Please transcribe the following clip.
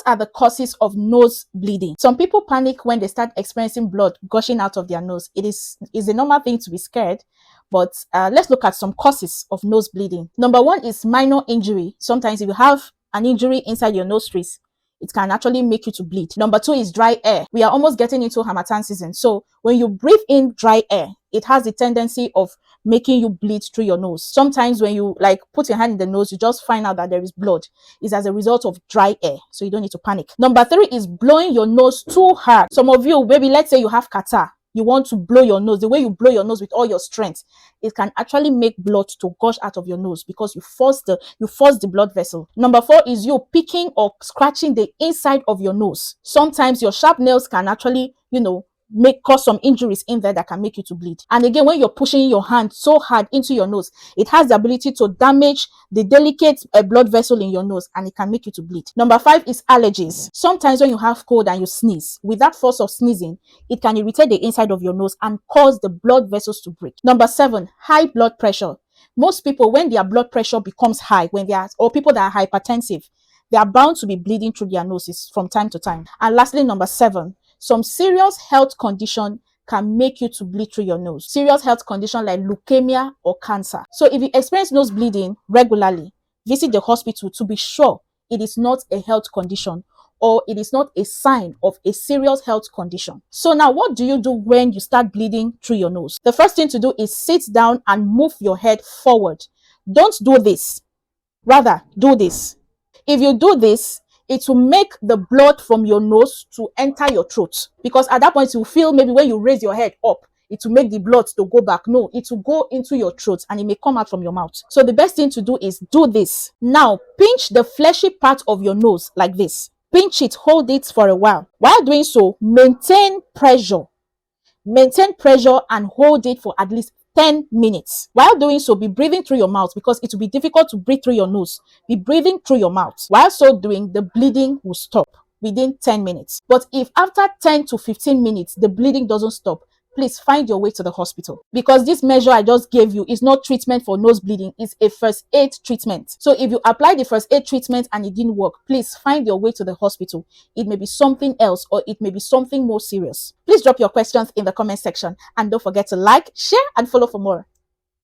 are the causes of nose bleeding? Some people panic when they start experiencing blood gushing out of their nose. Is a normal thing to be scared, but let's look at some causes of nose bleeding. Number one is minor injury. Sometimes if you have an injury inside your nostrils, it can actually make you to bleed. Number two is dry air. We are almost getting into Harmattan season. So when you breathe in dry air, it has the tendency of making you bleed through your nose. Sometimes when you like put your hand in the nose, you just find out that there is blood. It's as a result of dry air. So you don't need to panic. Number three is blowing your nose too hard. Some of you, maybe let's say you have catarrh. You want to blow your nose. The way you blow your nose with all your strength, it can actually make blood to gush out of your nose because you force the blood vessel. Number four is you picking or scratching the inside of your nose. Sometimes your sharp nails can actually, cause some injuries in there that can make you to bleed. And again, when you're pushing your hand so hard into your nose, it has the ability to damage the delicate blood vessel in your nose, and it can make you to bleed. Number five is allergies. Sometimes when you have cold and you sneeze, with that force of sneezing, it can irritate the inside of your nose and cause the blood vessels to break. Number seven, high blood pressure. Most people, when their blood pressure becomes high, or people that are hypertensive, they are bound to be bleeding through their noses from time to time. And lastly, number seven, some serious health condition can make you to bleed through your nose. Serious health condition like leukemia or cancer. So if you experience nose bleeding regularly, visit the hospital to be sure it is not a health condition or it is not a sign of a serious health condition. So now what do you do when you start bleeding through your nose? The first thing to do is sit down and move your head forward. Don't do this. Rather, do this. If you do this, it will make the blood from your nose to enter your throat, because at that point you feel maybe when you raise your head up, it will make the blood to go back. No, it will go into your throat and it may come out from your mouth. So the best thing to do is do this. Now, pinch the fleshy part of your nose like this. Pinch it, hold it for a while. While doing so, maintain pressure. Maintain pressure and hold it for at least 10 minutes. While doing so, be breathing through your mouth because it will be difficult to breathe through your nose. Be breathing through your mouth. While so doing, the bleeding will stop within 10 minutes. But if after 10 to 15 minutes, the bleeding doesn't stop, please find your way to the hospital, because this measure I just gave you is not treatment for nose bleeding. It's a first aid treatment. So if you apply the first aid treatment and it didn't work, please find your way to the hospital. It may be something else or it may be something more serious. Please drop your questions in the comment section and don't forget to like, share and follow for more.